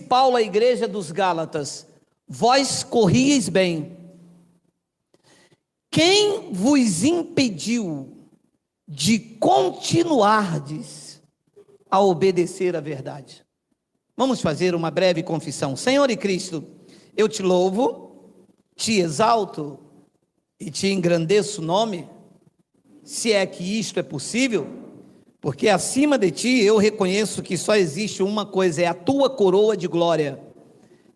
Paulo à igreja dos Gálatas: vós corrieis bem. Quem vos impediu de continuardes a obedecer à verdade? Vamos fazer uma breve confissão. Senhor e Cristo, eu te louvo, te exalto e te engrandeço o nome, se é que isto é possível, porque acima de ti eu reconheço que só existe uma coisa, é a tua coroa de glória,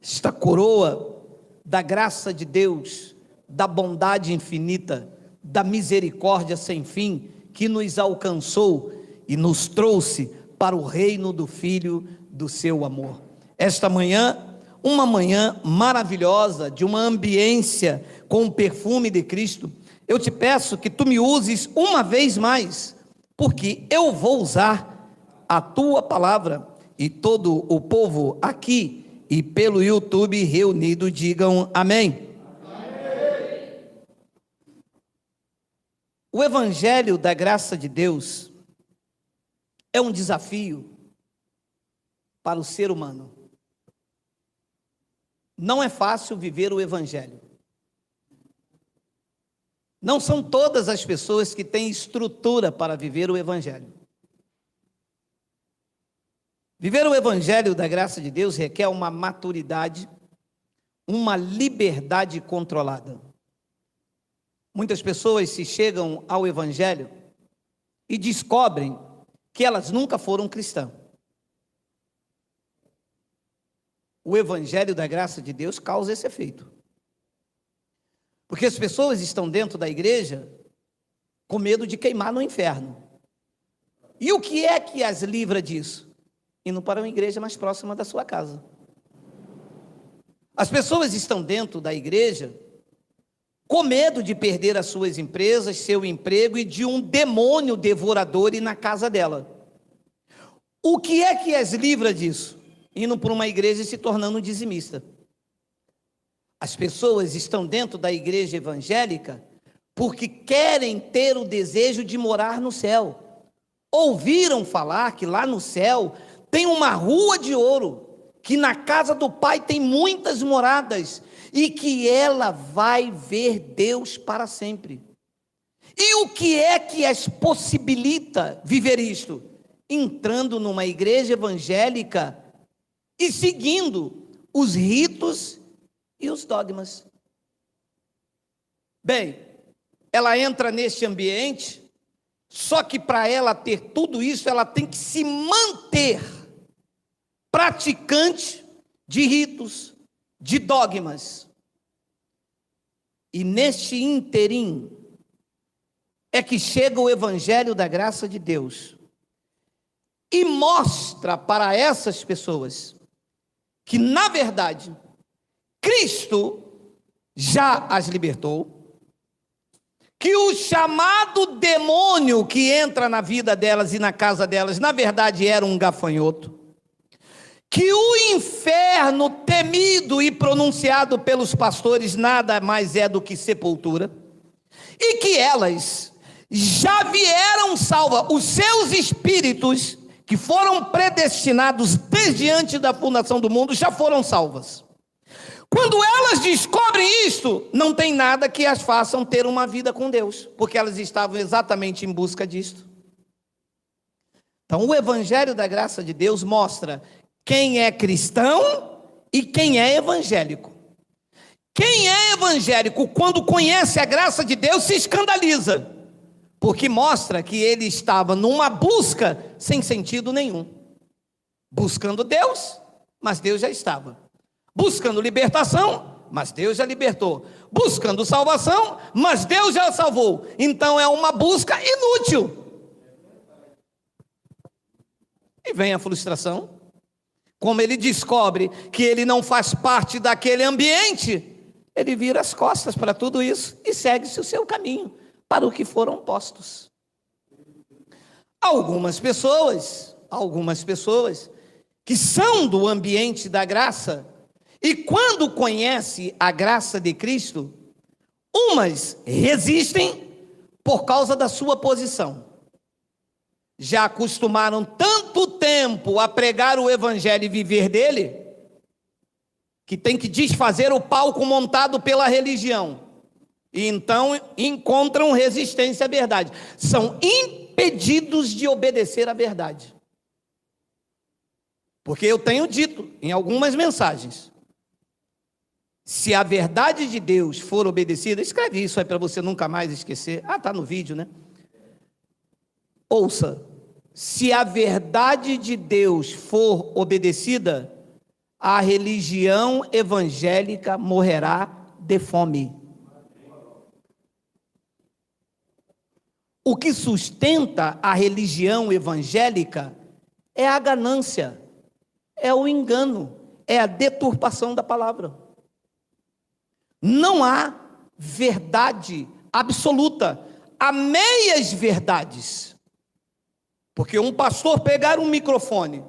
esta coroa da graça de Deus, da bondade infinita, da misericórdia sem fim, que nos alcançou e nos trouxe para o reino do Filho do seu amor. Esta manhã, uma manhã maravilhosa, de uma ambiência com o perfume de Cristo, eu te peço que tu me uses uma vez mais, porque eu vou usar a tua palavra, e todo o povo aqui e pelo YouTube reunido digam amém. O Evangelho da graça de Deus é um desafio para o ser humano. Não é fácil viver o Evangelho. Não são todas as pessoas que têm estrutura para viver o Evangelho. Viver o Evangelho da graça de Deus requer uma maturidade, uma liberdade controlada. Muitas pessoas se chegam ao Evangelho e descobrem que elas nunca foram cristãs. O Evangelho da graça de Deus causa esse efeito. Porque as pessoas estão dentro da igreja com medo de queimar no inferno. E o que é que as livra disso? Indo para uma igreja mais próxima da sua casa. As pessoas estão dentro da igreja com medo de perder as suas empresas, seu emprego e de um demônio devorador ir na casa dela. O que é que as livra disso? Indo para uma igreja e se tornando dizimista. As pessoas estão dentro da igreja evangélica porque querem ter o desejo de morar no céu. Ouviram falar que lá no céu tem uma rua de ouro, que na casa do Pai tem muitas moradas, e que ela vai ver Deus para sempre. E o que é que as possibilita viver isto? Entrando numa igreja evangélica e seguindo os ritos e os dogmas. Bem, ela entra neste ambiente, só que para ela ter tudo isso, ela tem que se manter praticante de ritos, de dogmas. E neste interim é que chega o Evangelho da graça de Deus e mostra para essas pessoas que, na verdade, Cristo já as libertou, que o chamado demônio que entra na vida delas e na casa delas, na verdade era um gafanhoto, que o inferno temido e pronunciado pelos pastores nada mais é do que sepultura, e que elas já vieram salvas, os seus espíritos que foram predestinados desde antes da fundação do mundo já foram salvas. Quando elas descobrem isto, não tem nada que as façam ter uma vida com Deus, porque elas estavam exatamente em busca disto. Então o Evangelho da graça de Deus mostra quem é cristão e quem é evangélico. Quem é evangélico, quando conhece a graça de Deus, se escandaliza, porque mostra que ele estava numa busca sem sentido nenhum, buscando Deus, mas Deus já estava, buscando libertação, mas Deus já libertou, buscando salvação, mas Deus já salvou. Então é uma busca inútil. E vem a frustração. Como ele descobre que ele não faz parte daquele ambiente, ele vira as costas para tudo isso e segue-se o seu caminho para o que foram postos. Algumas pessoas que são do ambiente da graça, e quando conhecem a graça de Cristo, umas resistem por causa da sua posição. Já acostumaram tanto tempo a pregar o Evangelho e viver dele, que tem que desfazer o palco montado pela religião, e então encontram resistência à verdade, são impedidos de obedecer à verdade. Porque eu tenho dito em algumas mensagens, se a verdade de Deus for obedecida, escreve isso aí para você nunca mais esquecer. Está no vídeo, né? Ouça, se a verdade de Deus for obedecida, a religião evangélica morrerá de fome. O que sustenta a religião evangélica é a ganância, é o engano, é a deturpação da palavra. Não há verdade absoluta, há meias verdades. Porque um pastor pegar um microfone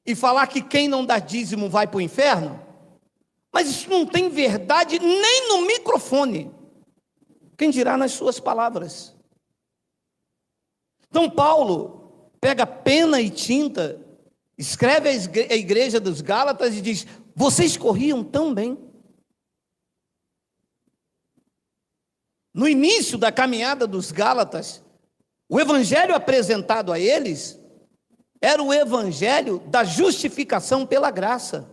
e falar que quem não dá dízimo vai para o inferno, mas isso não tem verdade nem no microfone, quem dirá nas suas palavras. Então Paulo pega pena e tinta, escreve à igreja dos Gálatas e diz: vocês corriam tão bem. No início da caminhada dos Gálatas, o evangelho apresentado a eles era o evangelho da justificação pela graça,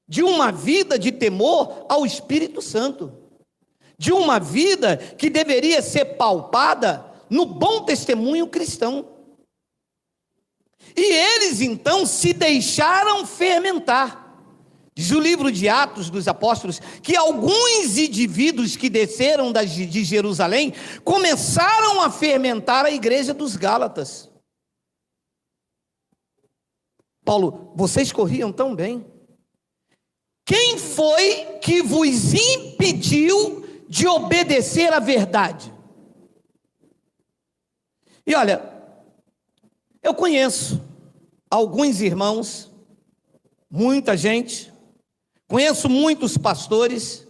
de uma vida de temor ao Espírito Santo, de uma vida que deveria ser palpada no bom testemunho cristão. E eles então se deixaram fermentar. Diz o livro de Atos dos Apóstolos que alguns indivíduos que desceram de Jerusalém começaram a fermentar a igreja dos Gálatas. Paulo, vocês corriam tão bem. Quem foi que vos impediu de obedecer à verdade? E olha, eu conheço alguns irmãos, muita gente, conheço muitos pastores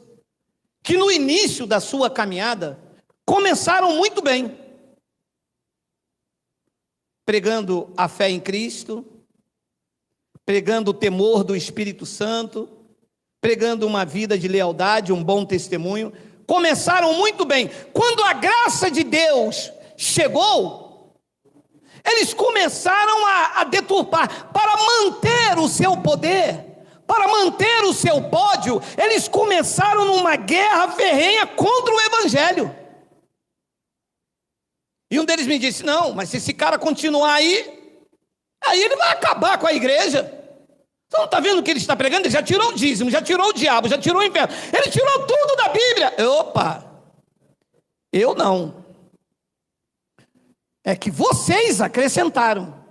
que no início da sua caminhada começaram muito bem, pregando a fé em Cristo, pregando o temor do Espírito Santo, pregando uma vida de lealdade, um bom testemunho. Começaram muito bem. Quando a graça de Deus chegou, eles começaram a deturpar para manter o seu poder, para manter o seu pódio. Eles começaram numa guerra ferrenha contra o evangelho. E um deles me disse: não, mas se esse cara continuar aí ele vai acabar com a igreja. Você não está vendo o que ele está pregando? Ele já tirou o dízimo, já tirou o diabo, já tirou o inferno, ele tirou tudo da Bíblia. Opa, eu não. É que vocês acrescentaram.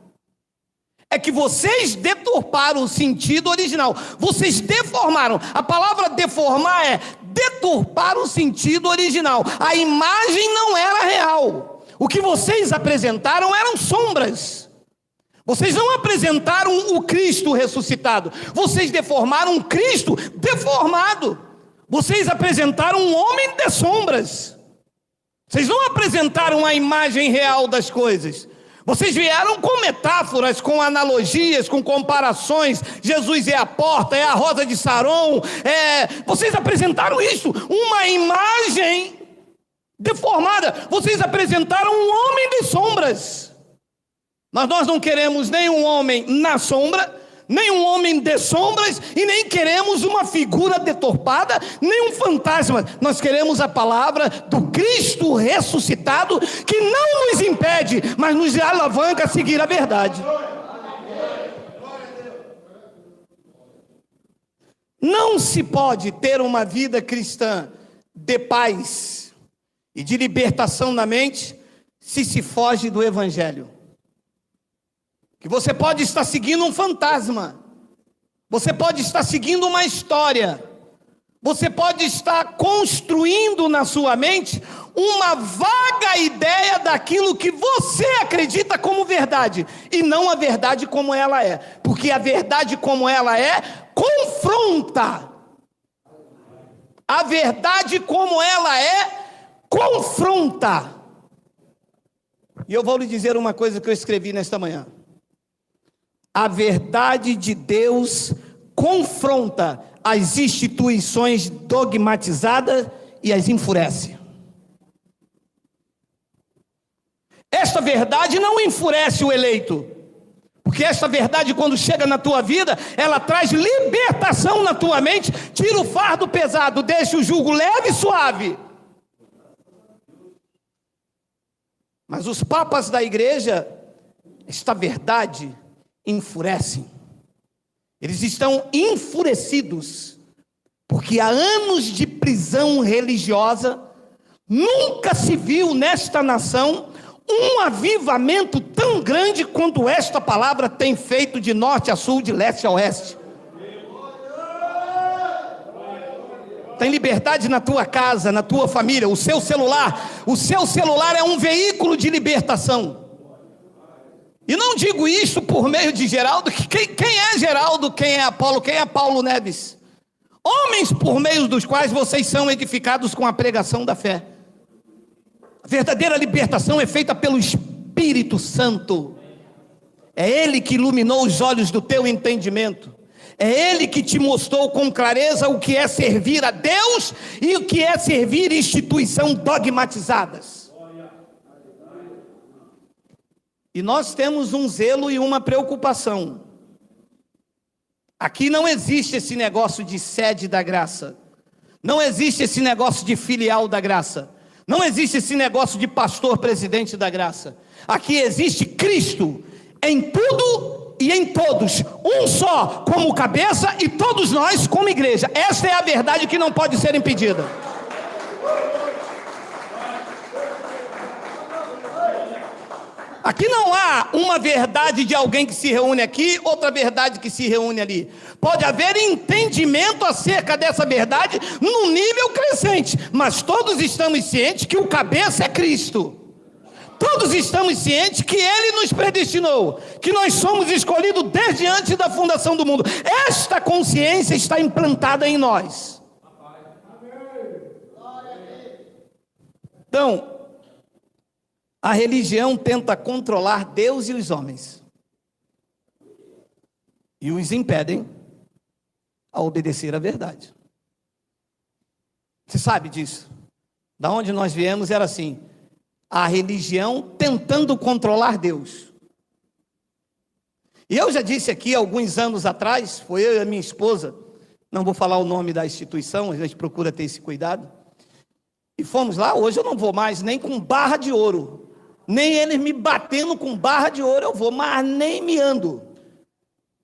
É que vocês deturparam o sentido original. Vocês deformaram. A palavra deformar é deturpar o sentido original. A imagem não era real. O que vocês apresentaram eram sombras. Vocês não apresentaram o Cristo ressuscitado. Vocês deformaram um Cristo deformado. Vocês apresentaram um homem de sombras. Vocês não apresentaram a imagem real das coisas. Vocês vieram com metáforas, com analogias, com comparações. Jesus é a porta, é a rosa de Saron. Vocês apresentaram isso, uma imagem deformada. Vocês apresentaram um homem de sombras. Mas nós não queremos nem um homem na sombra, nem um homem de sombras, e nem queremos uma figura deturpada, nem um fantasma. Nós queremos a palavra do Cristo ressuscitado, que não nos impede, mas nos alavanca a seguir a verdade. Não se pode ter uma vida cristã de paz e de libertação na mente se se foge do evangelho. Que você pode estar seguindo um fantasma, você pode estar seguindo uma história, você pode estar construindo na sua mente uma vaga ideia daquilo que você acredita como verdade, e não a verdade como ela é, porque a verdade como ela é, confronta. A verdade como ela é, confronta. E eu vou lhe dizer uma coisa que eu escrevi nesta manhã. A verdade de Deus confronta as instituições dogmatizadas e as enfurece. Esta verdade não enfurece o eleito, porque esta verdade, quando chega na tua vida, ela traz libertação na tua mente, tira o fardo pesado, deixa o jugo leve e suave. Mas os papas da igreja, esta verdade enfurecem. Eles estão enfurecidos, porque há anos de prisão religiosa, nunca se viu nesta nação um avivamento tão grande quanto esta palavra tem feito de norte a sul, de leste a oeste. Tem liberdade na tua casa, na tua família, o seu celular é um veículo de libertação. E não digo isso por meio de Geraldo, quem é Geraldo, quem é Apolo, quem é Paulo Neves? Homens por meio dos quais vocês são edificados com a pregação da fé. A verdadeira libertação é feita pelo Espírito Santo. É Ele que iluminou os olhos do teu entendimento. É Ele que te mostrou com clareza o que é servir a Deus e o que é servir instituição dogmatizadas. E nós temos um zelo e uma preocupação. Aqui não existe esse negócio de sede da graça. Não existe esse negócio de filial da graça. Não existe esse negócio de pastor presidente da graça. Aqui existe Cristo em tudo e em todos, um só como cabeça e todos nós como igreja. Esta é a verdade que não pode ser impedida. Aqui não há uma verdade de alguém que se reúne aqui, outra verdade que se reúne ali. Pode haver entendimento acerca dessa verdade num nível crescente, mas todos estamos cientes que o cabeça é Cristo. Todos estamos cientes que Ele nos predestinou, que nós somos escolhidos desde antes da fundação do mundo. Esta consciência está implantada em nós. Então, a religião tenta controlar Deus e os homens, e os impedem a obedecer à verdade. Você sabe disso? Da onde nós viemos era assim, a religião tentando controlar Deus. E eu já disse aqui alguns anos atrás, foi eu e a minha esposa, não vou falar o nome da instituição, a gente procura ter esse cuidado, e fomos lá. Hoje eu não vou mais nem com barra de ouro, nem eles me batendo com barra de ouro eu vou, mas nem me ando.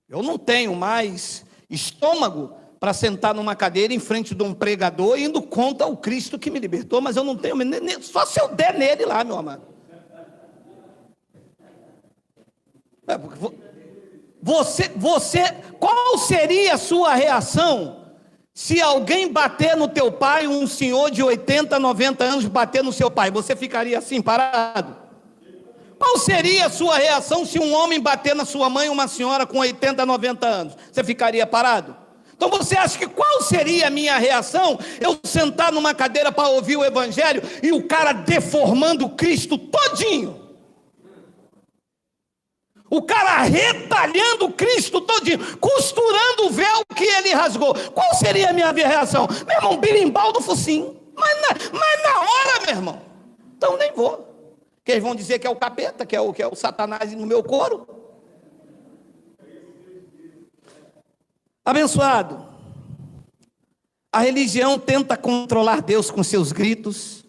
Eu não tenho mais estômago para sentar numa cadeira em frente de um pregador indo contra o Cristo que me libertou, mas eu não tenho, só se eu der nele lá, meu amado. Qual seria a sua reação se alguém bater no teu pai, um senhor de 80, 90 anos bater no seu pai? Você ficaria assim, parado? Qual seria a sua reação se um homem bater na sua mãe, uma senhora com 80, 90 anos? Você ficaria parado? Então você acha que qual seria a minha reação? Eu sentar numa cadeira para ouvir o evangelho e o cara deformando Cristo todinho. O cara retalhando Cristo todinho, costurando o véu que ele rasgou. Qual seria a minha reação? Meu irmão, birimbau do focinho. Mas na hora, meu irmão, então nem vou. Que eles vão dizer que é o capeta, que é o Satanás no meu couro. Abençoado. A religião tenta controlar Deus com seus gritos,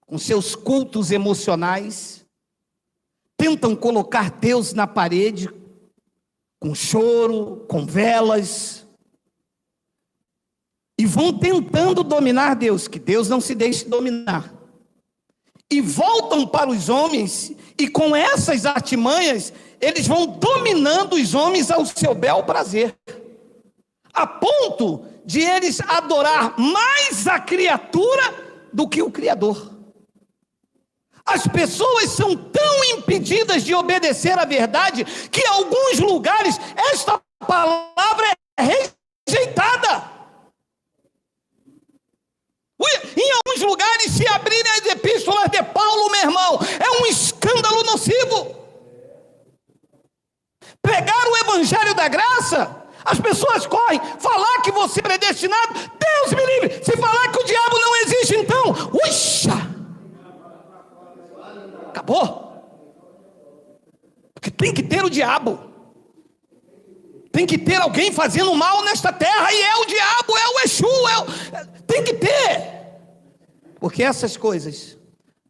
com seus cultos emocionais. Tentam colocar Deus na parede, com choro, com velas. E vão tentando dominar Deus, que Deus não se deixe dominar. E voltam para os homens, e com essas artimanhas, eles vão dominando os homens ao seu bel prazer, a ponto de eles adorar mais a criatura do que o Criador. As pessoas são tão impedidas de obedecer à verdade, que em alguns lugares esta palavra é rejeitada. Em alguns lugares, se abrirem as epístolas de Paulo, meu irmão, é um escândalo nocivo. Pregar o evangelho da graça, As pessoas correm, falar que você é predestinado, Deus me livre. Se falar que o diabo não existe, então, uxa, acabou. Porque tem que ter o diabo, tem que ter alguém fazendo mal nesta terra, e é o diabo, é o Exu, tem que ter. Porque essas coisas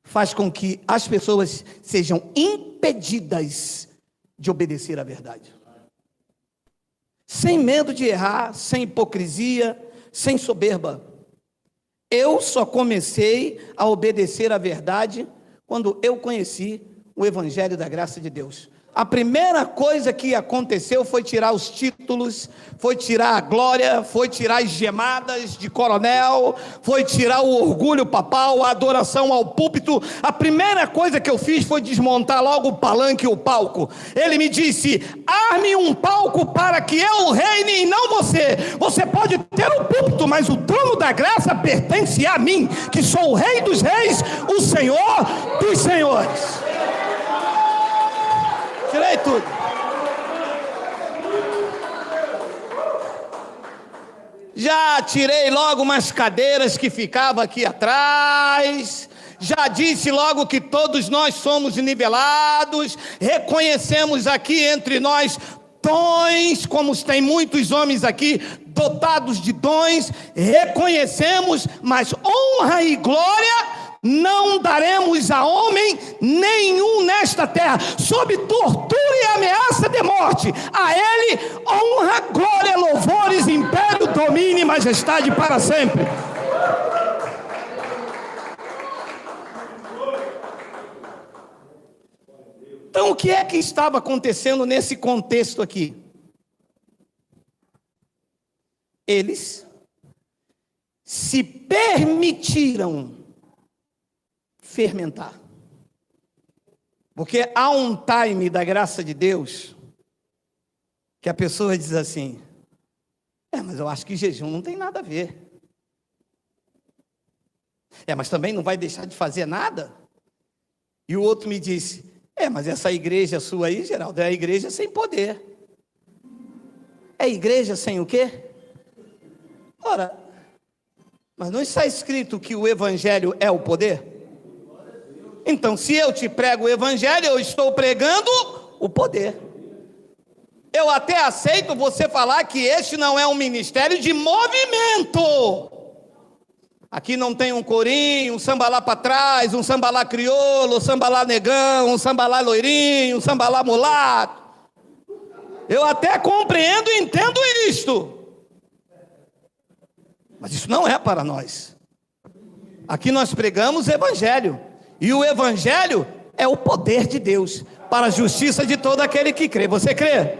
faz com que as pessoas sejam impedidas de obedecer à verdade. Sem medo de errar, sem hipocrisia, sem soberba. Eu só comecei a obedecer à verdade quando eu conheci o Evangelho da graça de Deus. A primeira coisa que aconteceu foi tirar os títulos, foi tirar a glória, foi tirar as gemadas de coronel, foi tirar o orgulho papal, a adoração ao púlpito. A primeira coisa que eu fiz foi desmontar logo o palanque e o palco. Ele me disse: arme um palco para que eu reine e não você. Você pode ter o púlpito, mas o trono da graça pertence a mim, que sou o Rei dos Reis, o Senhor dos Senhores. Tirei tudo. Já tirei logo umas cadeiras que ficavam aqui atrás. Já disse logo que todos nós somos nivelados. Reconhecemos aqui entre nós dons, como tem muitos homens aqui dotados de dons. Reconhecemos, mas honra e glória não daremos a homem nenhum nesta terra, sob tortura e ameaça de morte. A ele honra, glória, louvores, império, domínio e majestade para sempre. Então, o que é que estava acontecendo nesse contexto aqui? Eles se permitiram fermentar. Porque há um time da graça de Deus que a pessoa diz assim: mas eu acho que jejum não tem nada a ver. Mas também não vai deixar de fazer nada. E o outro me disse: mas essa igreja sua aí, Geraldo, é a igreja sem poder. É igreja sem o quê? Ora, mas não está escrito que o evangelho é o poder? Então, se eu te prego o evangelho, eu estou pregando o poder. Eu até aceito você falar que este não é um ministério de movimento. Aqui não tem um corinho, um sambalá para trás, um sambalá crioulo, um sambalá negão, um sambalá loirinho, um sambalá mulato. Eu até compreendo e entendo isto. Mas isso não é para nós. Aqui nós pregamos o evangelho. E o evangelho é o poder de Deus para a justiça de todo aquele que crê. Você crê?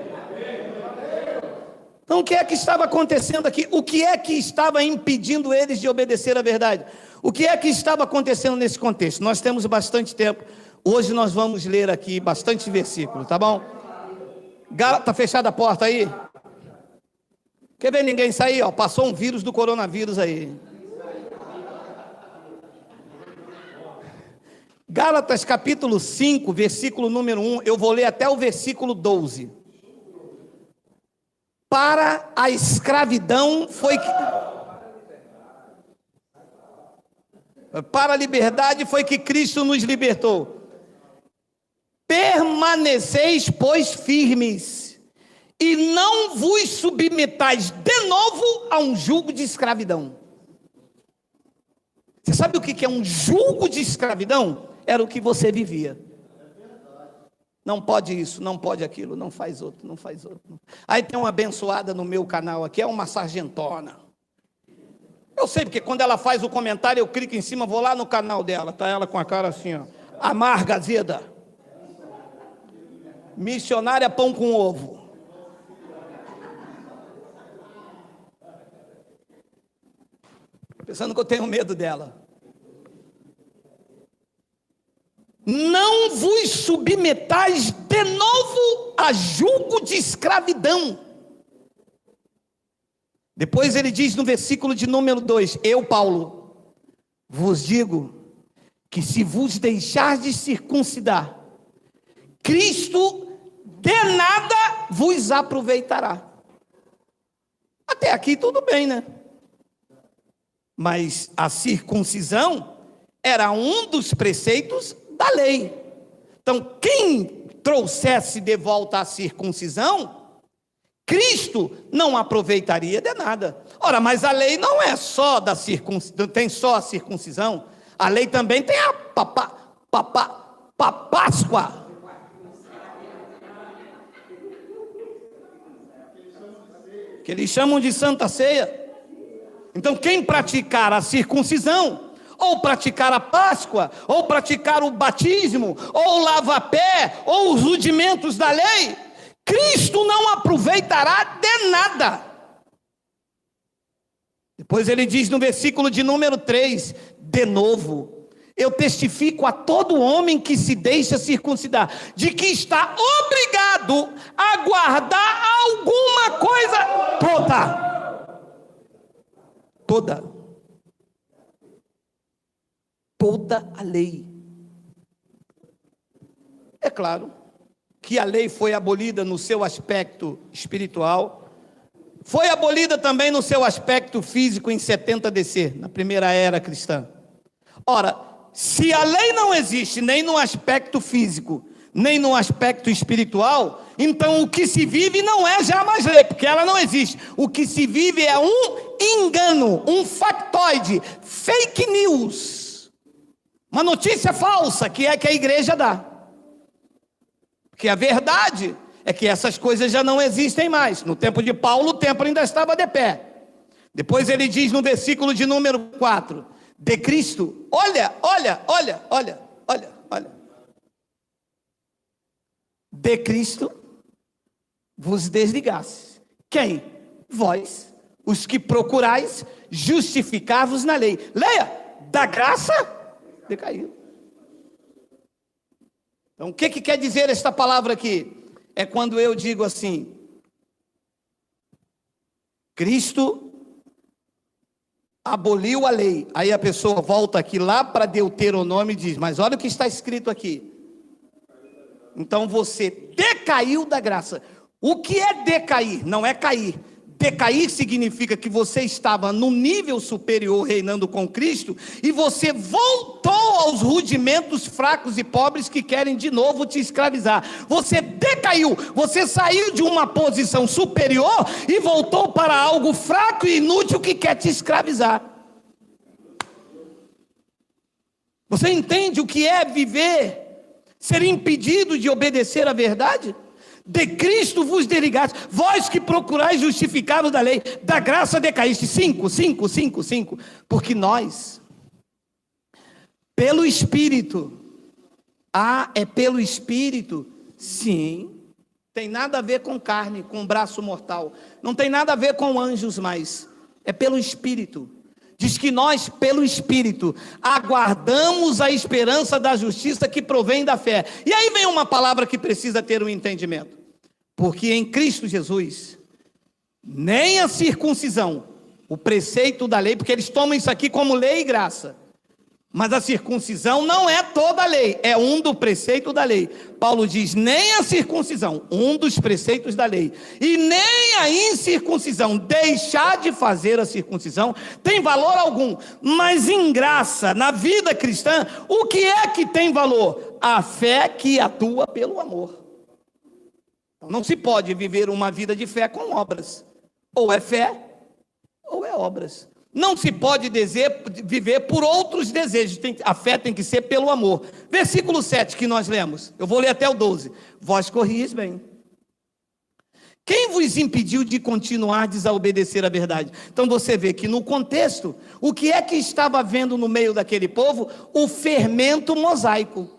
Então o que é que estava acontecendo aqui? O que é que estava impedindo eles de obedecer à verdade? O que é que estava acontecendo nesse contexto? Nós temos bastante tempo. Hoje nós vamos ler aqui bastante versículos, tá bom? Está fechada a porta aí? Quer ver ninguém sair? Passou um vírus do coronavírus aí. Gálatas capítulo 5, versículo número 1, eu vou ler até o versículo 12. Para a escravidão foi que... Para a liberdade foi que Cristo nos libertou. Permaneceis, pois, firmes, e não vos submetais de novo a um jugo de escravidão. Você sabe o que é um jugo de escravidão? Era o que você vivia. Não pode isso, não pode aquilo, não faz outro, não faz outro. Aí tem uma abençoada no meu canal aqui, é uma sargentona. Eu sei, porque quando ela faz o comentário, eu clico em cima, vou lá no canal dela, tá ela com a cara assim, amarga a vida. Missionária pão com ovo. Pensando que eu tenho medo dela. Não vos submetais de novo a jugo de escravidão. Depois ele diz no versículo de número 2, eu, Paulo, vos digo que se vos deixardes circuncidar, Cristo de nada vos aproveitará. Até aqui tudo bem, né? Mas a circuncisão era um dos preceitos da lei. Então, quem trouxesse de volta a circuncisão, Cristo não aproveitaria de nada. Ora, mas a lei não é só da circuncisão, tem só a circuncisão. A lei também tem a Páscoa. Que eles chamam de Santa Ceia. Então, quem praticar a circuncisão, ou praticar a Páscoa, ou praticar o batismo, ou o lava-pé, ou os rudimentos da lei, Cristo não aproveitará de nada. Depois ele diz no versículo de número 3, de novo, eu testifico a todo homem que se deixa circuncidar, de que está obrigado a guardar alguma coisa toda a lei. É claro que a lei foi abolida no seu aspecto espiritual, foi abolida também no seu aspecto físico em 70 DC, na primeira era cristã. Ora, se a lei não existe nem no aspecto físico, nem no aspecto espiritual, então o que se vive não é já mais lei, porque ela não existe. O que se vive é um engano, um factoide, fake news, uma notícia falsa que é que a igreja dá. Porque a verdade é que essas coisas já não existem mais. No tempo de Paulo, o templo ainda estava de pé. Depois ele diz no versículo de número 4, de Cristo, olha, de Cristo vos desligasse. Quem? Vós, os que procurais justificar-vos na lei. Leia, da graça decaiu. Então, o que quer dizer esta palavra aqui? É quando eu digo assim, Cristo aboliu a lei. Aí a pessoa volta aqui lá para Deuteronômio e diz, mas olha o que está escrito aqui. Então você decaiu da graça. O que é decair? Não é cair. Decair significa que você estava no nível superior reinando com Cristo e você voltou aos rudimentos fracos e pobres que querem de novo te escravizar. Você decaiu, você saiu de uma posição superior e voltou para algo fraco e inútil que quer te escravizar. Você entende o que é viver, ser impedido de obedecer à verdade? De Cristo vos desligaste, vós que procurais justificar-vos da lei, da graça decaíste. 5, porque nós, pelo Espírito, é pelo Espírito, sim, tem nada a ver com carne, com braço mortal, não tem nada a ver com anjos mais, é pelo Espírito. Diz que nós, pelo Espírito, aguardamos a esperança da justiça que provém da fé. E aí vem uma palavra que precisa ter um entendimento. Porque em Cristo Jesus, nem a circuncisão, o preceito da lei, porque eles tomam isso aqui como lei e graça. Mas a circuncisão não é toda a lei, é um do preceito da lei. Paulo diz, nem a circuncisão, um dos preceitos da lei, e nem a incircuncisão, deixar de fazer a circuncisão, tem valor algum. Mas em graça, na vida cristã, o que é que tem valor? A fé que atua pelo amor. Então, não se pode viver uma vida de fé com obras. Ou é fé, ou é obras. Não se pode viver por outros desejos, a fé tem que ser pelo amor. Versículo 7 que nós lemos, eu vou ler até o 12. Vós corris bem. Quem vos impediu de continuar a obedecer à verdade? Então você vê que no contexto, o que é que estava havendo no meio daquele povo? O fermento mosaico.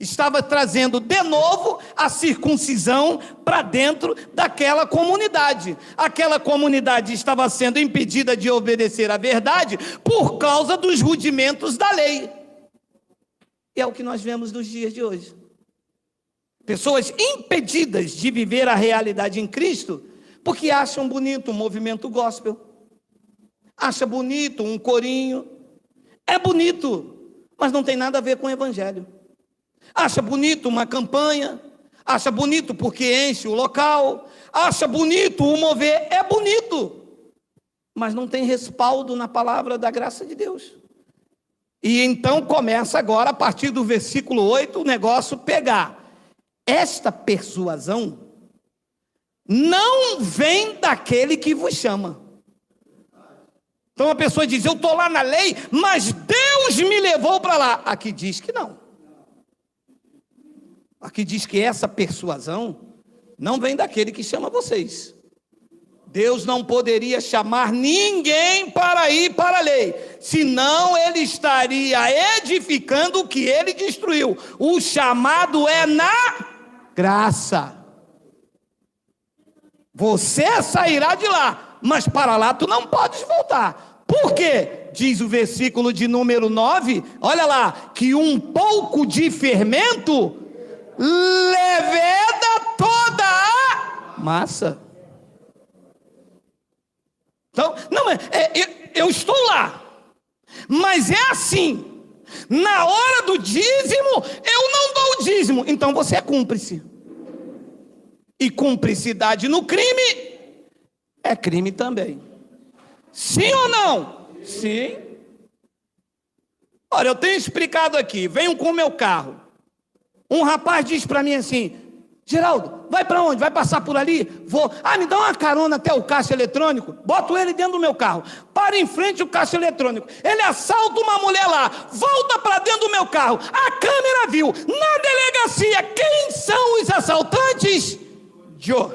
Estava trazendo de novo a circuncisão para dentro daquela comunidade. Aquela comunidade estava sendo impedida de obedecer à verdade por causa dos rudimentos da lei. E é o que nós vemos nos dias de hoje. Pessoas impedidas de viver a realidade em Cristo porque acham bonito um movimento gospel. Acha bonito um corinho. É bonito, mas não tem nada a ver com o evangelho. Acha bonito uma campanha, acha bonito porque enche o local, acha bonito o mover, é bonito, mas não tem respaldo na palavra da graça de Deus. E então começa agora, a partir do versículo 8, o negócio pegar. Esta persuasão não vem daquele que vos chama. Então a pessoa diz, eu estou lá na lei, mas Deus me levou para lá. Aqui diz que não. Aqui diz que essa persuasão não vem daquele que chama vocês. Deus não poderia chamar ninguém para ir para a lei, senão ele estaria edificando o que ele destruiu. O chamado é na graça. Você sairá de lá, mas para lá tu não podes voltar. Por quê? Diz o versículo de número 9, olha lá, que um pouco de fermento leveda toda a massa. Então, não, eu estou lá, mas é assim, na hora do dízimo, eu não dou o dízimo, então você é cúmplice. E cumplicidade no crime é crime também. Sim ou não? Sim. Olha, eu tenho explicado aqui, venham com o meu carro. Um rapaz diz para mim assim, Geraldo, vai para onde? Vai passar por ali? Vou. Me dá uma carona até o caixa eletrônico. Boto ele dentro do meu carro. Para em frente o caixa eletrônico. Ele assalta uma mulher lá. Volta para dentro do meu carro. A câmera viu. Na delegacia, quem são os assaltantes? Joe.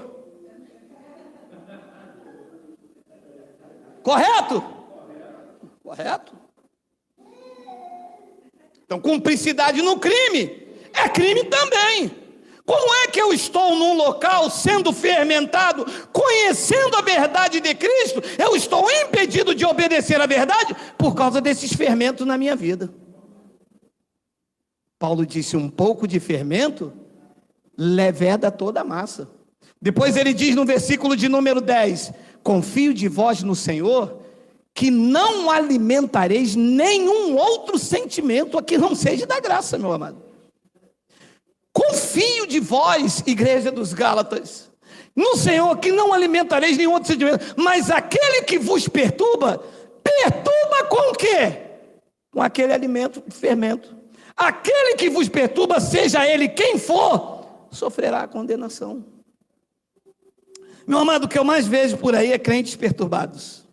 Correto? Correto. Então, cumplicidade no crime é crime também. Como é que eu estou num local sendo fermentado, conhecendo a verdade de Cristo, eu estou impedido de obedecer a verdade por causa desses fermentos na minha vida? Paulo disse, um pouco de fermento leveda toda a massa. Depois ele diz no versículo de número 10, confio de vós no Senhor, que não alimentareis nenhum outro sentimento a que não seja da graça, meu amado. Confio de vós, igreja dos Gálatas, no Senhor, que não alimentareis nenhum outro sentimento, mas aquele que vos perturba, perturba com o quê? Com aquele alimento, fermento. Aquele que vos perturba, seja ele quem for, sofrerá a condenação. Meu amado, o que eu mais vejo por aí é crentes perturbados.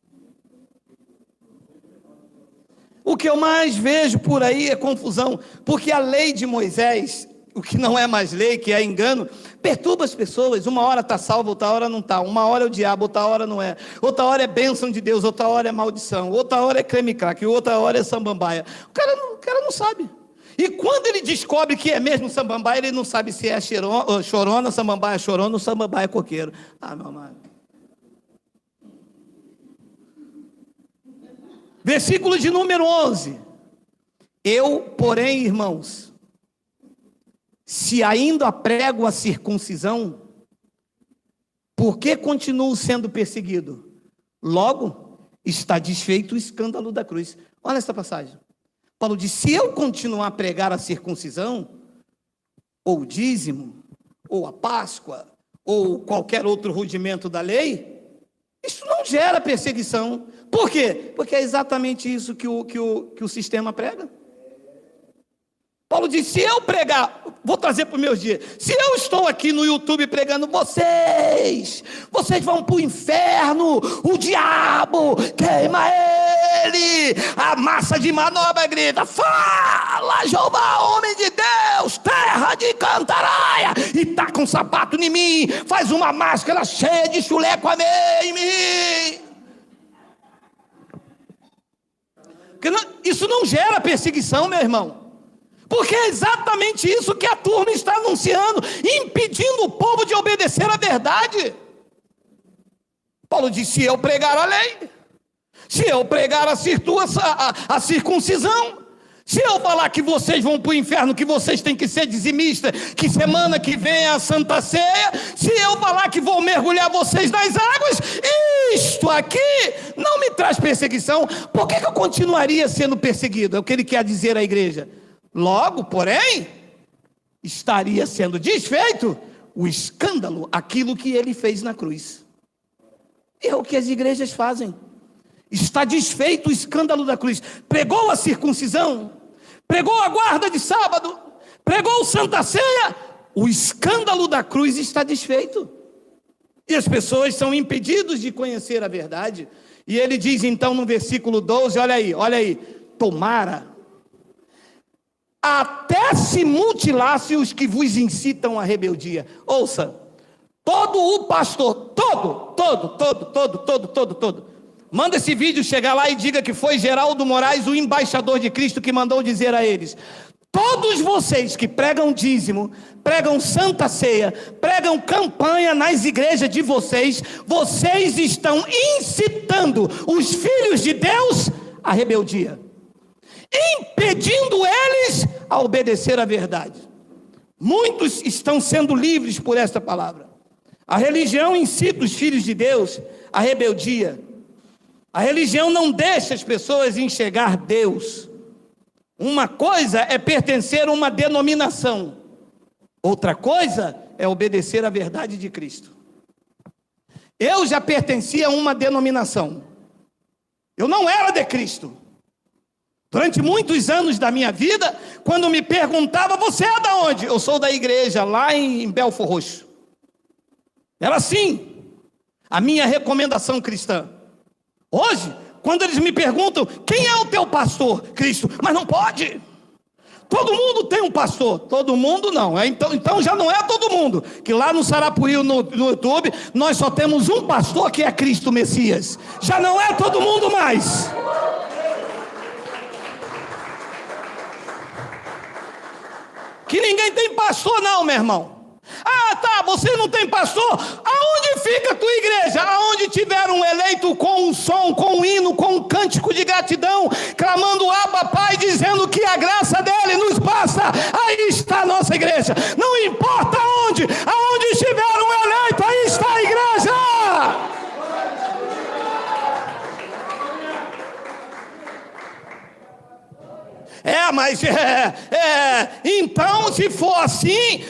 O que eu mais vejo por aí é confusão, porque a lei de Moisés, o que não é mais lei, que é engano, perturba as pessoas. Uma hora está salvo, outra hora não está. Uma hora é o diabo, outra hora não é. Outra hora é bênção de Deus, outra hora é maldição. Outra hora é creme crack, outra hora é samambaia. O cara não sabe. E quando ele descobre que é mesmo samambaia, ele não sabe se é chorona, samambaia chorona ou samambaia coqueiro. Meu amado. Versículo de número 11. Eu, porém, irmãos, se ainda prego a circuncisão, por que continuo sendo perseguido? Logo, está desfeito o escândalo da cruz. Olha essa passagem. Paulo diz, se eu continuar a pregar a circuncisão, ou o dízimo, ou a Páscoa, ou qualquer outro rudimento da lei, isso não gera perseguição. Por quê? Porque é exatamente isso que o sistema prega. Paulo diz, se eu pregar, vou trazer para os meus dias, se eu estou aqui no YouTube pregando, vocês vão para o inferno, o diabo queima ele, a massa de manobra grita, fala Jeová, homem de Deus, terra de Cantaraia, e taca um sapato em mim, faz uma máscara cheia de chulé com a meia em mim. Isso não gera perseguição, meu irmão. Porque é exatamente isso que a turma está anunciando, impedindo o povo de obedecer à verdade. Paulo disse, se eu pregar a lei, se eu pregar a circuncisão, se eu falar que vocês vão para o inferno, que vocês têm que ser dizimistas, que semana que vem é a Santa Ceia, se eu falar que vou mergulhar vocês nas águas, isto aqui não me traz perseguição. Por que eu continuaria sendo perseguido? É o que ele quer dizer à igreja. Logo, porém, estaria sendo desfeito o escândalo, aquilo que ele fez na cruz. É o que as igrejas fazem. Está desfeito o escândalo da cruz. Pregou a circuncisão, pregou a guarda de sábado, pregou o Santa Ceia, o escândalo da cruz está desfeito. E as pessoas são impedidas de conhecer a verdade. E ele diz então no versículo 12, olha aí, tomara, até se mutilassem os que vos incitam à rebeldia. Ouça, todo o pastor, todo, manda esse vídeo chegar lá e diga que foi Geraldo Moraes, o embaixador de Cristo, que mandou dizer a eles: todos vocês que pregam dízimo, pregam Santa Ceia, pregam campanha nas igrejas de vocês, vocês estão incitando os filhos de Deus à rebeldia, impedindo eles a obedecer à verdade. Muitos estão sendo livres por esta palavra. A religião incita os filhos de Deus à rebeldia. A religião não deixa as pessoas enxergar Deus. Uma coisa é pertencer a uma denominação, outra coisa é obedecer à verdade de Cristo. Eu já pertencia a uma denominação, eu não era de Cristo. Durante muitos anos da minha vida, quando me perguntava: você é de onde? Eu sou da igreja lá em Belfor Roxo. Era assim a minha recomendação cristã. Hoje, quando eles me perguntam: quem é o teu pastor? Cristo. Mas não pode. Todo mundo tem um pastor. Todo mundo não. Então já não é todo mundo. Que lá no Sarapuí, no YouTube, nós só temos um pastor, que é Cristo Messias. Já não é todo mundo mais. Que ninguém tem pastor não, meu irmão. Ah, tá, você não tem pastor? Aonde fica a tua igreja? Aonde tiver um eleito com um som, com um hino, com um cântico de gratidão, clamando Abba Pai, dizendo que a graça dele nos basta, aí está a nossa igreja. Não importa aonde estiver um eleito, aí está a igreja. Então se for assim,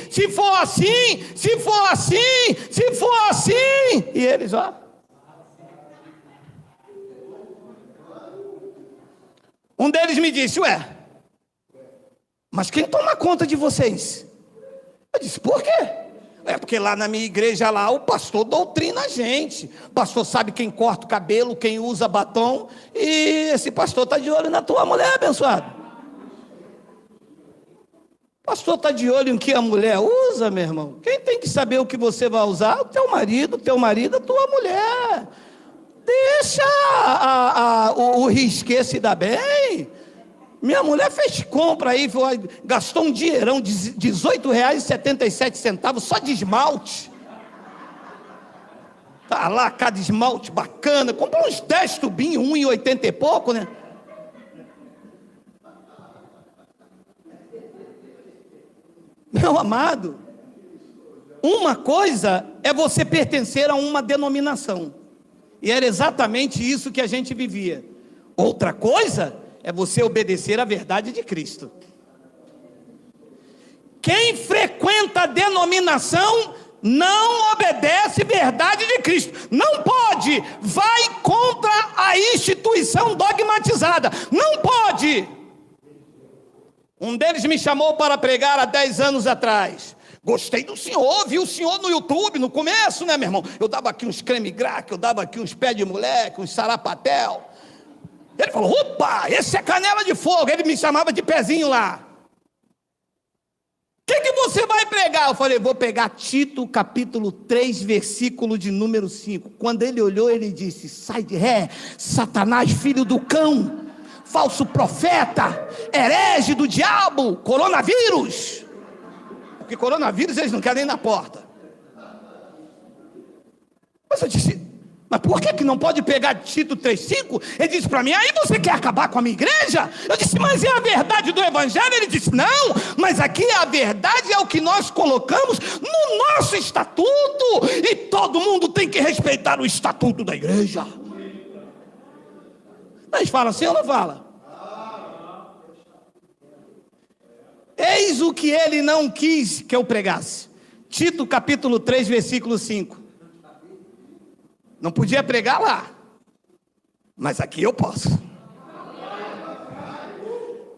e eles, ó. Um deles me disse: ué, mas quem toma conta de vocês? Eu disse: por quê? É porque lá na minha igreja lá, o pastor doutrina a gente. O pastor sabe quem corta o cabelo, quem usa batom, e esse pastor está de olho na tua mulher, abençoado. O pastor está de olho em que a mulher usa, meu irmão. Quem tem que saber o que você vai usar? O teu marido, a tua mulher. Deixa o risque se dar bem. Minha mulher fez compra aí, gastou um dinheirão de R$18,77 só de esmalte. Tá lá, cada esmalte bacana. Comprou uns 10 tubinhos, R$1,80 e pouco, né? Meu amado, uma coisa é você pertencer a uma denominação, e era exatamente isso que a gente vivia. Outra coisa é você obedecer à verdade de Cristo. Quem frequenta a denominação não obedece à verdade de Cristo. Não pode, vai contra a instituição dogmatizada. Não pode. Um deles me chamou para pregar há 10 anos atrás. Gostei do senhor, vi o senhor no YouTube, no começo, né, meu irmão? Eu dava aqui uns creme crack, eu dava aqui uns pés de moleque, uns sarapatel. Ele falou: opa, esse é canela de fogo. Ele me chamava de pezinho lá. O que você vai pregar? Eu falei: vou pegar Tito capítulo 3, versículo de número 5. Quando ele olhou, ele disse: sai de ré, Satanás, filho do cão, falso profeta, herege do diabo, coronavírus. Porque coronavírus eles não querem ir na porta. Mas eu disse: mas por que não pode pegar Tito 3,5? Ele disse para mim: aí você quer acabar com a minha igreja? Eu disse: mas é a verdade do evangelho? Ele disse: não, mas aqui a verdade é o que nós colocamos no nosso estatuto, e todo mundo tem que respeitar o estatuto da igreja. Mas fala assim ou não fala? Eis o que ele não quis que eu pregasse. Tito capítulo 3, versículo 5. Não podia pregar lá. Mas aqui eu posso.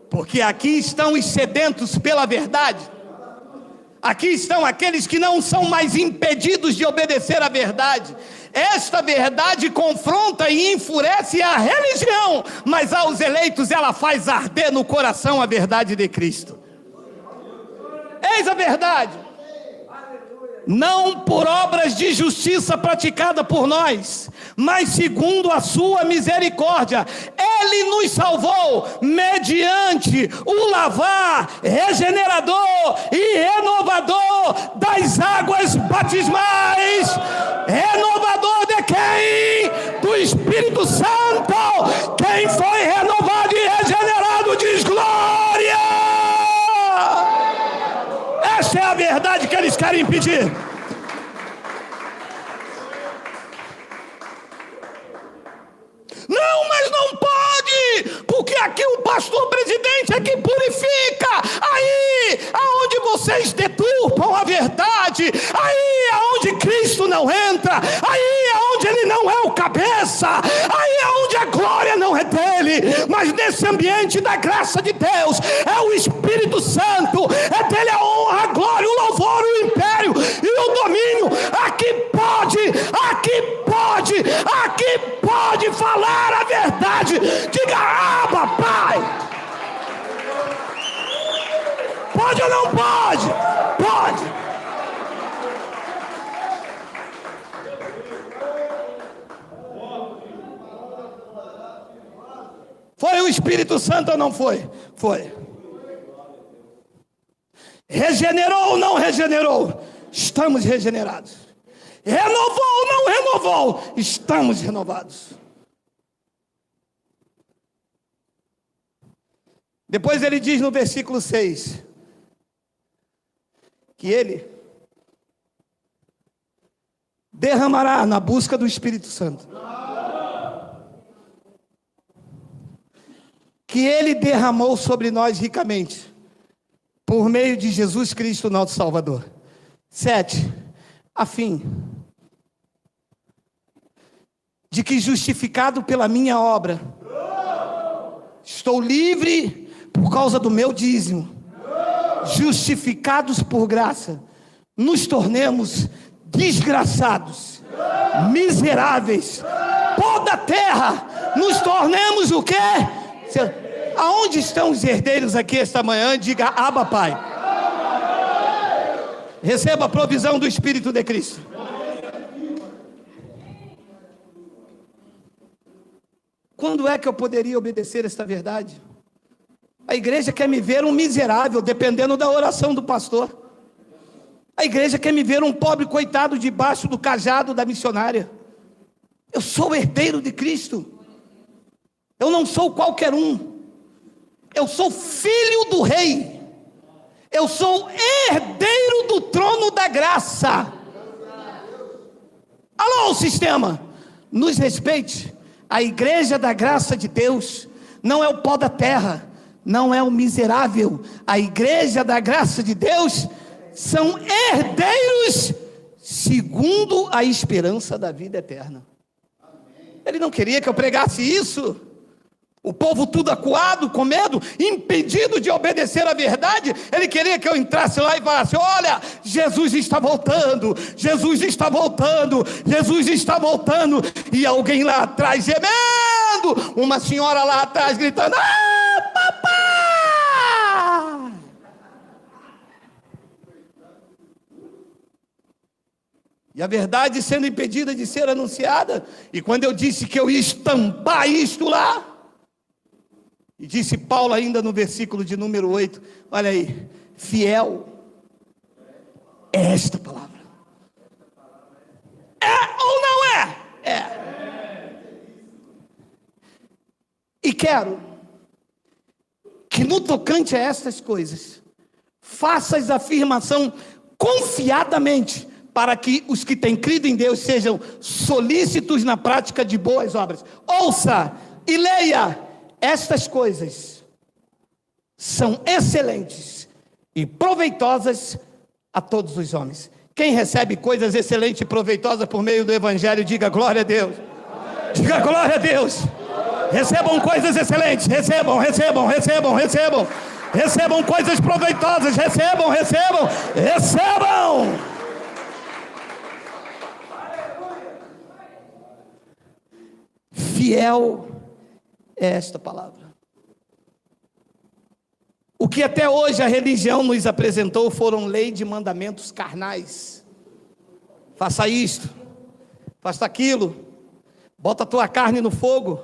Porque aqui estão os sedentos pela verdade. Aqui estão aqueles que não são mais impedidos de obedecer à verdade. Esta verdade confronta e enfurece a religião, mas aos eleitos ela faz arder no coração a verdade de Cristo. Eis a verdade. Não por obras de justiça praticada por nós, mas segundo a sua misericórdia. Ele nos salvou mediante o lavar regenerador e renovador das águas batismais. Renovador de quem? Do Espírito Santo. Quem foi renovado e regenerado diz glória. Essa é a verdade que eles querem impedir. Não, mas não pode, porque aqui o pastor presidente é que purifica. Aí, aonde vocês deturpam a verdade, aí aonde Cristo não entra, aí aonde ele não é o cabeça, aí aonde a glória não é dele, mas nesse ambiente da graça de Deus, é o Espírito Santo, é dele a honra, a glória, o louvor, o império e o domínio. Aqui pode, aqui pode, aqui pode falar a verdade. Diga: Abba, Pai. Pode ou não pode? Pode. Foi o Espírito Santo ou não foi? Foi. Regenerou ou não regenerou? Estamos regenerados. Renovou ou não renovou? Estamos renovados. Depois ele diz no versículo 6, que ele derramará na busca do Espírito Santo. Que ele derramou sobre nós ricamente, por meio de Jesus Cristo, nosso Salvador. 7, a fim de que, justificado pela minha obra, estou livre por causa do meu dízimo, justificados por graça, nos tornemos desgraçados, miseráveis, pó da terra, nos tornemos o quê? Aonde estão os herdeiros aqui esta manhã? Diga: Abba, Pai. Receba a provisão do Espírito de Cristo. Quando é que eu poderia obedecer esta verdade? A igreja quer me ver um miserável, dependendo da oração do pastor. A igreja quer me ver um pobre coitado debaixo do cajado da missionária. Eu sou herdeiro de Cristo. Eu não sou qualquer um. Eu sou filho do rei. Eu sou herdeiro do trono da graça. Alô, sistema, nos respeite. A igreja da graça de Deus não é o pó da terra, não é o miserável. A igreja da graça de Deus são herdeiros segundo a esperança da vida eterna. Ele não queria que eu pregasse isso. O povo tudo acuado, com medo, impedido de obedecer à verdade. Ele queria que eu entrasse lá e falasse: olha, Jesus está voltando, Jesus está voltando, Jesus está voltando. E alguém lá atrás gemendo, uma senhora lá atrás gritando: ah, papai! E a verdade sendo impedida de ser anunciada. E quando eu disse que eu ia estampar isto lá, e disse Paulo ainda no versículo de número 8, olha aí: fiel é esta palavra. É ou não é? É. E quero que no tocante a estas coisas, faças afirmação confiadamente, para que os que têm crido em Deus sejam solícitos na prática de boas obras. Ouça e leia: estas coisas são excelentes e proveitosas a todos os homens. Quem recebe coisas excelentes e proveitosas por meio do Evangelho, diga glória a Deus. Diga glória a Deus. Recebam coisas excelentes, recebam. Recebam coisas proveitosas, recebam. Fiel é esta palavra. O que até hoje a religião nos apresentou foram lei de mandamentos carnais. Faça isto, faça aquilo, bota a tua carne no fogo,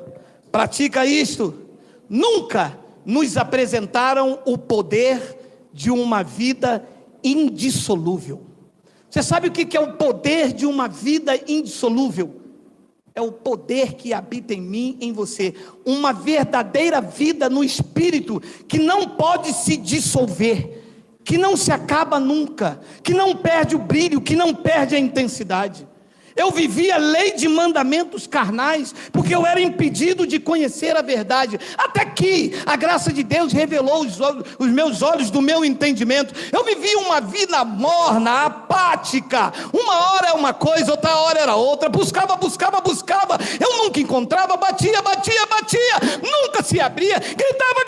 pratica isto. Nunca nos apresentaram o poder de uma vida indissolúvel. Você sabe o que é o poder de uma vida indissolúvel? É o poder que habita em mim, em você. Uma verdadeira vida no Espírito, que não pode se dissolver, que não se acaba nunca, que não perde o brilho, que não perde a intensidade. Eu vivia lei de mandamentos carnais, porque eu era impedido de conhecer a verdade, até que a graça de Deus revelou os meus olhos do meu entendimento. Eu vivia uma vida morna, apática, uma hora é uma coisa, outra hora era outra, buscava, eu nunca encontrava, batia, nunca se abria, gritava,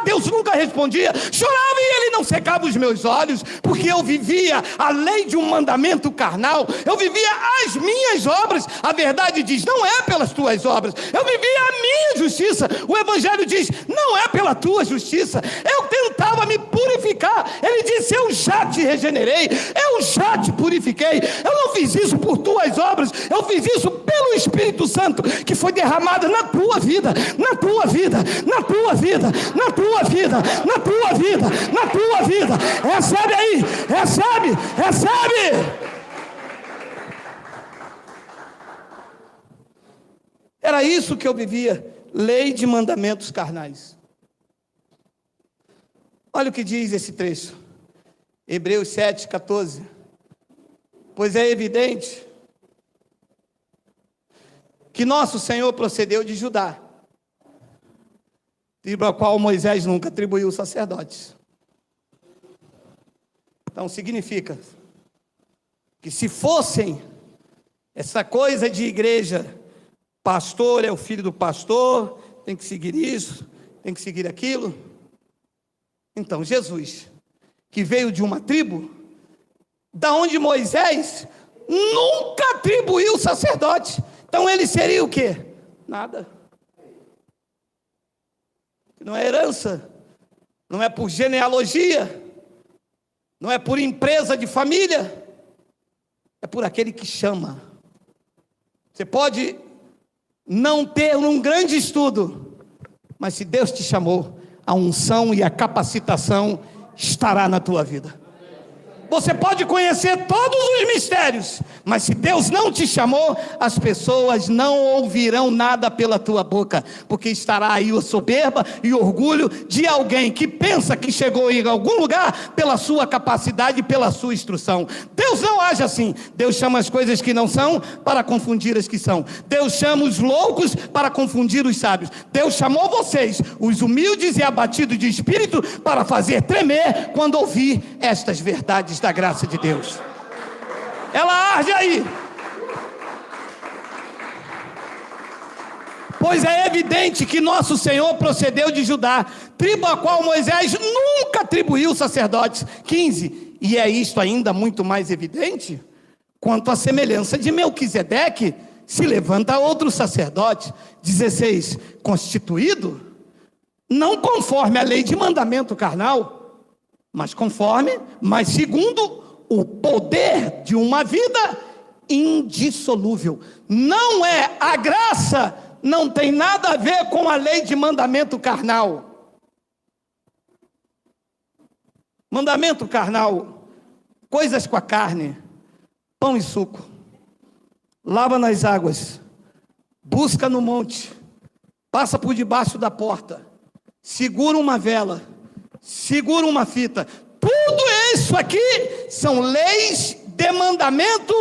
Deus nunca respondia, chorava e Ele não secava os meus olhos, porque eu vivia a lei de um mandamento carnal, eu vivia as minhas obras. A verdade diz, não é pelas tuas obras, eu vivia a minha justiça. O Evangelho diz, não é pela tua justiça, eu tentava me purificar. Ele disse, eu já te regenerei, eu já te purifiquei. Eu não fiz isso por tuas obras, eu fiz isso pelo Espírito Santo, que foi derramado na tua vida. Recebe aí, recebe. Era isso que eu vivia, lei de mandamentos carnais. Olha o que diz esse trecho, Hebreus 7,14. Pois é evidente que nosso Senhor procedeu de Judá, tribo a qual Moisés nunca atribuiu sacerdotes. Então significa que se fossem essa coisa de igreja, pastor é o filho do pastor, tem que seguir isso, tem que seguir aquilo. Então Jesus, que veio de uma tribo, da onde Moisés nunca atribuiu sacerdote, então ele seria o quê? Nada. Não é herança, não é por genealogia, não é por empresa de família, é por aquele que chama. Você pode não ter um grande estudo, mas se Deus te chamou, a unção e a capacitação estará na tua vida. Você pode conhecer todos os mistérios, mas se Deus não te chamou, as pessoas não ouvirão nada pela tua boca, porque estará aí a soberba e orgulho de alguém que pensa que chegou em algum lugar pela sua capacidade e pela sua instrução. Deus não age assim. Deus chama as coisas que não são para confundir as que são. Deus chama os loucos para confundir os sábios. Deus chamou vocês, os humildes e abatidos de espírito, para fazer tremer quando ouvir estas verdades da graça de Deus. Ela arde aí. Pois é evidente que nosso Senhor procedeu de Judá, tribo a qual Moisés nunca atribuiu sacerdotes. 15. E é isto ainda muito mais evidente, quanto à semelhança de Melquisedeque, se levanta outro sacerdote. 16. Constituído, não conforme a lei de mandamento carnal, mas segundo o poder de uma vida indissolúvel. Não é a graça, não tem nada a ver com a lei de mandamento carnal. Mandamento carnal, coisas com a carne, pão e suco, lava nas águas, busca no monte, passa por debaixo da porta, segura uma vela, segura uma fita. Tudo isso aqui são leis de mandamento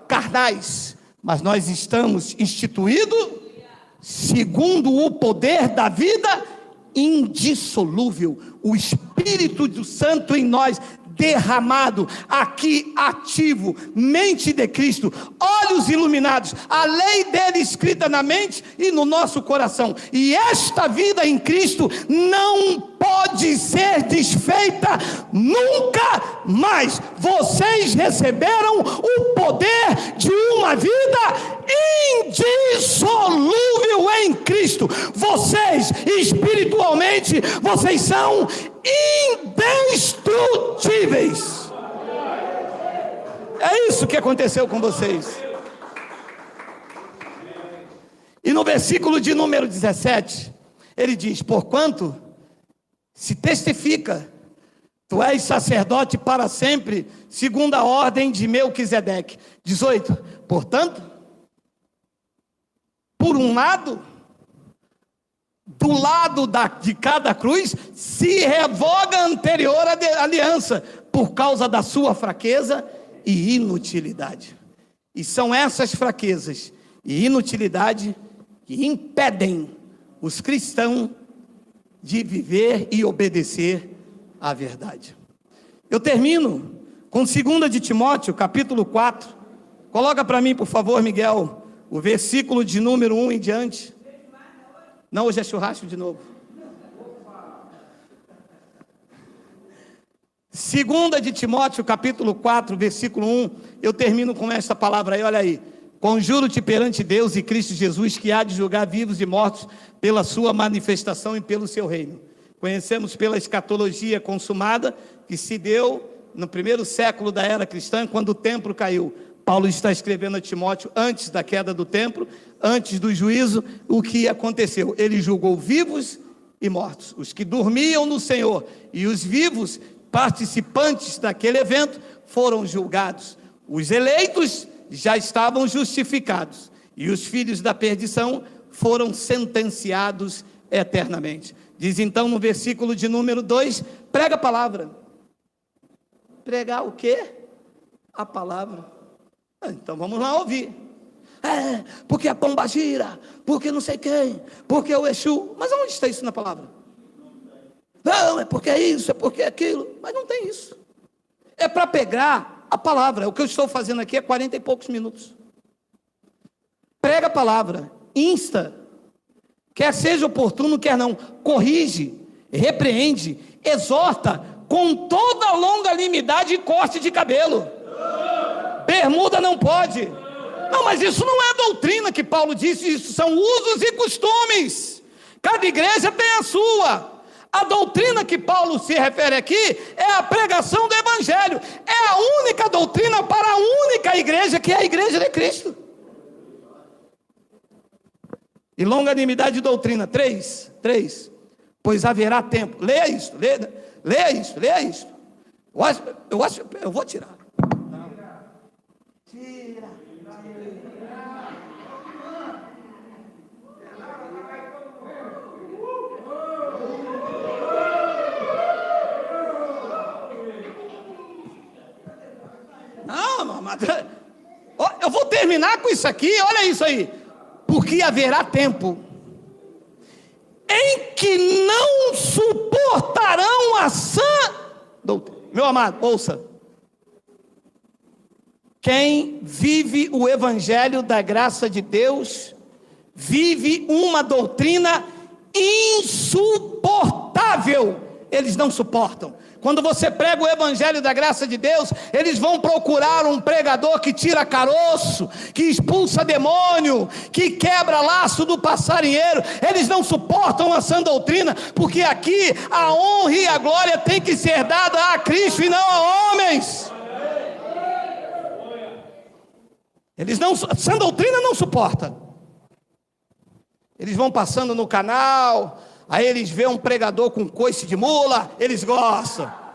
carnais, mas nós estamos instituídos segundo o poder da vida indissolúvel, o Espírito do Santo em nós, derramado, aqui ativo, mente de Cristo, olhos iluminados, a lei dele escrita na mente e no nosso coração, e esta vida em Cristo não pode ser desfeita nunca mais. Vocês receberam o poder de uma vida indissolúvel em Cristo. Vocês, espiritualmente, vocês são indestrutíveis. É isso que aconteceu com vocês. E no versículo de número 17, ele diz: porquanto se testifica, tu és sacerdote para sempre, segundo a ordem de Melquisedeque. 18, portanto, por um lado, do lado de cada cruz, se revoga a anterior aliança, por causa da sua fraqueza e inutilidade. E são essas fraquezas e inutilidade que impedem os cristãos de viver e obedecer à verdade. Eu termino com 2 de Timóteo, capítulo 4. Coloca para mim, por favor, Miguel, o versículo de número 1 em diante. Não, hoje é churrasco de novo. 2 de Timóteo, capítulo 4, versículo 1. Eu termino com esta palavra aí, olha aí. Conjuro-te perante Deus e Cristo Jesus, que há de julgar vivos e mortos pela sua manifestação e pelo seu reino. Conhecemos pela escatologia consumada, que se deu no primeiro século da era cristã, quando o templo caiu. Paulo está escrevendo a Timóteo antes da queda do templo, antes do juízo, o que aconteceu. Ele julgou vivos e mortos, os que dormiam no Senhor, e os vivos, participantes daquele evento, foram julgados. Os eleitos já estavam justificados, e os filhos da perdição foram sentenciados eternamente. Diz então no versículo de número 2, prega a palavra. Pregar o quê? A palavra. Então vamos lá ouvir. Porque a pomba gira, porque não sei quem, porque o Exu. Mas onde está isso na palavra? Não, é porque é isso, é porque é aquilo. Mas não tem isso. É para pegar a palavra. O que eu estou fazendo aqui é 40 e poucos minutos. Prega a palavra, insta, quer seja oportuno, quer não, corrige, repreende, exorta, com toda longanimidade e corte de cabelo. Bermuda não pode. Não, mas isso não é doutrina que Paulo disse, isso são usos e costumes. Cada igreja tem a sua. A doutrina que Paulo se refere aqui é a pregação do Evangelho. É a única doutrina para a única igreja, que é a igreja de Cristo. E longanimidade de doutrina, 3. Pois haverá tempo. Leia isso. Eu vou tirar. Tira. Não, mas eu vou terminar com isso aqui, olha isso aí. Porque haverá tempo em que não suportarão a sã doutrina. Meu amado, ouça. Quem vive o evangelho da graça de Deus, vive uma doutrina insuportável. Eles não suportam. Quando você prega o evangelho da graça de Deus, eles vão procurar um pregador que tira caroço, que expulsa demônio, que quebra laço do passarinheiro. Eles não suportam a sã doutrina, porque aqui a honra e a glória tem que ser dada a Cristo e não a homens. Eles não, sã doutrina não suporta. Eles vão passando no canal, aí eles veem um pregador com coice de mula, eles gostam.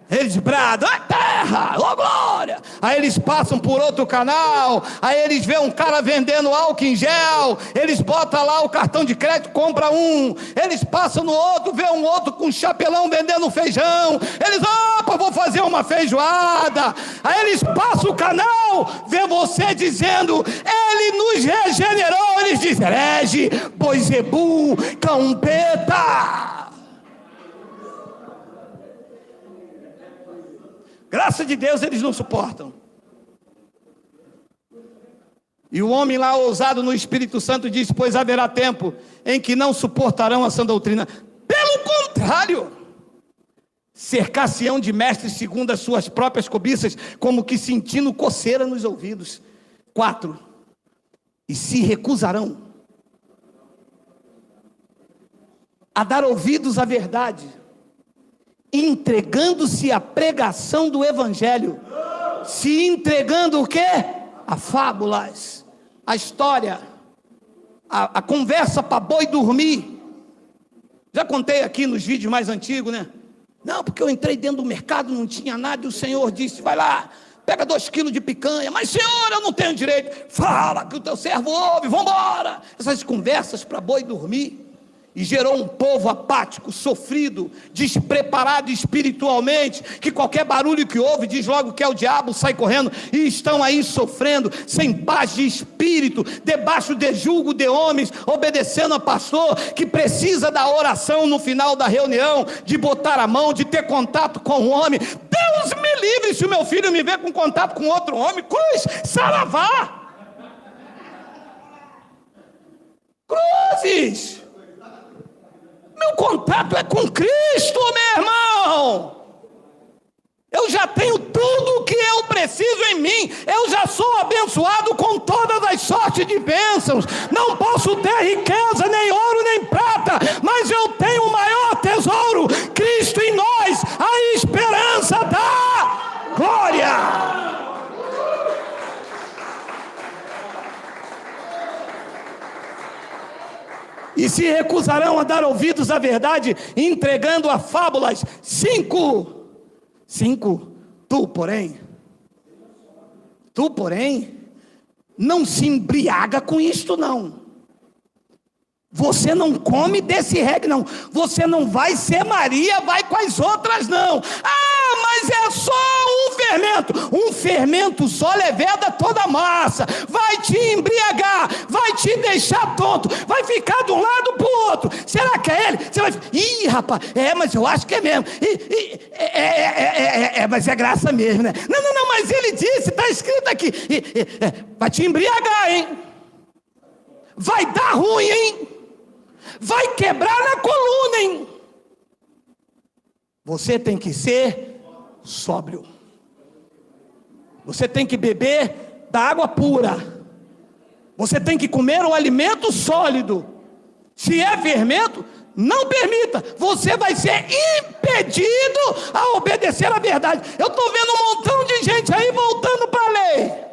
Eles bradam, é terra, ó glória. Aí eles passam por outro canal, aí eles veem um cara vendendo álcool em gel, eles botam lá o cartão de crédito, compra um. Eles passam no outro, vê um outro com chapelão vendendo feijão. Eles, opa, vou fazer uma feijoada. Aí eles passam o canal, vê você dizendo, ele nos regenerou. Eles dizem, herege, boizebu, campeta. Graça de Deus eles não suportam. E o homem lá ousado no Espírito Santo diz: pois haverá tempo em que não suportarão a sã doutrina. Pelo contrário, cercar-se-ão de mestres segundo as suas próprias cobiças, como que sentindo coceira nos ouvidos. 4. E se recusarão a dar ouvidos à verdade, entregando-se à pregação do evangelho. Se entregando o quê? A fábulas, a história, a conversa para boi dormir. Já contei aqui nos vídeos mais antigos, né? Não, porque eu entrei dentro do mercado, não tinha nada, e o Senhor disse: vai lá, pega 2 quilos de picanha. Mas, Senhor, eu não tenho direito. Fala que o teu servo ouve, vamos embora. Essas conversas para boi dormir. E gerou um povo apático, sofrido, despreparado espiritualmente, que qualquer barulho que ouve diz logo que é o diabo, sai correndo, e estão aí sofrendo, sem paz de espírito, debaixo de julgo de homens, obedecendo a pastor, que precisa da oração no final da reunião, de botar a mão, de ter contato com o homem. Deus me livre se o meu filho me vê com contato com outro homem. Cruz, saravá. Cruzes. Meu contato é com Cristo, meu irmão. Eu já tenho tudo o que eu preciso em mim. Eu já sou abençoado com todas as sortes de bênçãos. Não posso ter riqueza, nem ouro, nem prata, mas eu tenho o maior tesouro, Cristo em nós, a esperança da glória. E se recusarão a dar ouvidos à verdade, entregando a fábulas. 5. Tu, porém, não se embriaga com isto, não. Você não come desse reggae, não. Você não vai ser Maria, vai com as outras, não. Ah, mas é só um fermento. Um fermento só leveda toda a massa. Vai te embriagar, vai te deixar tonto, vai ficar de um lado para o outro. Será que é ele? Você vai... Ih, rapaz, mas eu acho que é mesmo. Mas é graça mesmo, né? Não, mas ele disse, está escrito aqui. Vai te embriagar, hein? Vai dar ruim, hein? Vai quebrar na coluna, hein? Você tem que ser sóbrio. Você tem que beber da água pura. Você tem que comer um alimento sólido. Se é fermento, não permita. Você vai ser impedido a obedecer a verdade. Eu estou vendo um montão de gente aí voltando para a lei.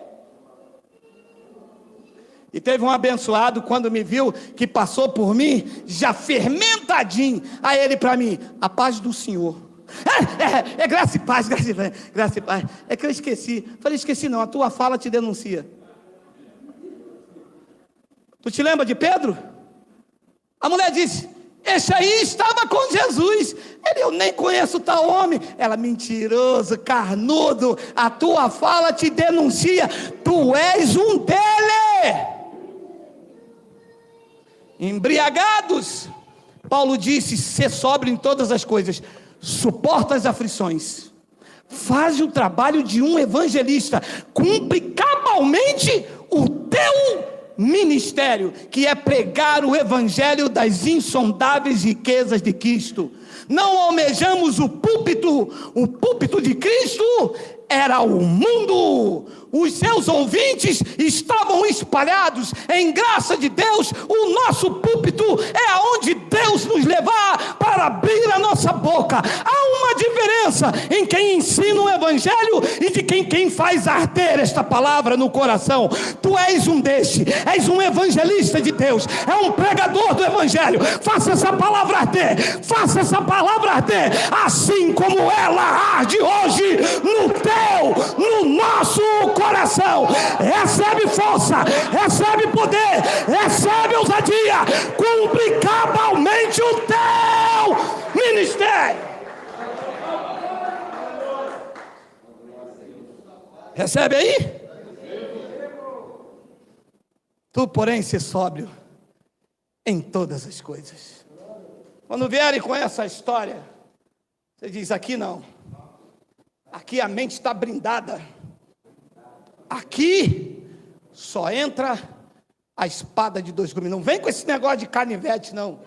E teve um abençoado, quando me viu, que passou por mim, já fermentadinho. Aí ele para mim: a paz do Senhor. É graça e paz, graça e paz. É que eu esqueci. Falei: esqueci não, a tua fala te denuncia. Tu te lembra de Pedro? A mulher disse: esse aí estava com Jesus. Ele: eu nem conheço tal homem. Ela: mentiroso, carnudo, a tua fala te denuncia. Tu és um dele. Embriagados, Paulo disse: ser sóbrio em todas as coisas, suporta as aflições, faz o trabalho de um evangelista, cumpre cabalmente o teu ministério, que é pregar o evangelho das insondáveis riquezas de Cristo. Não almejamos o púlpito de Cristo era o mundo. Os seus ouvintes estavam espalhados. Em graça de Deus, o nosso púlpito é aonde Deus nos levar para abrir a nossa boca. Há uma diferença em quem ensina o evangelho e de quem faz arder esta palavra no coração. Tu és um deste, és um evangelista de Deus, é um pregador do evangelho. Faça essa palavra arder, faça essa palavra arder, assim como ela arde hoje no nosso coração. Recebe força, recebe poder, recebe ousadia, cumpre cabalmente o teu ministério. Recebe aí? Tu, porém, ser sóbrio em todas as coisas. Quando vierem com essa história, você diz: aqui não. Aqui a mente está blindada. Aqui só entra a espada de dois gumes. Não vem com esse negócio de canivete, não.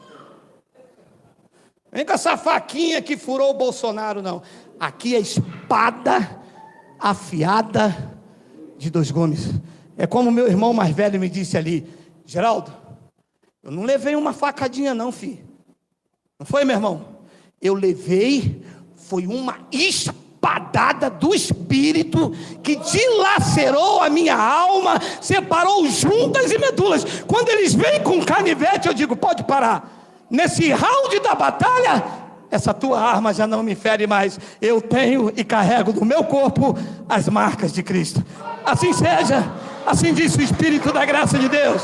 Vem com essa faquinha que furou o Bolsonaro, não. Aqui é espada afiada de dois gumes. É como meu irmão mais velho me disse ali: Geraldo, eu não levei uma facadinha não, filho. Não foi, meu irmão? Eu levei, foi uma espadada do Espírito que dilacerou a minha alma, separou juntas e medulas. Quando eles vêm com canivete, eu digo: pode parar. Nesse round da batalha, essa tua arma já não me fere mais. Eu tenho e carrego no meu corpo as marcas de Cristo. Assim seja, assim diz o Espírito da graça de Deus.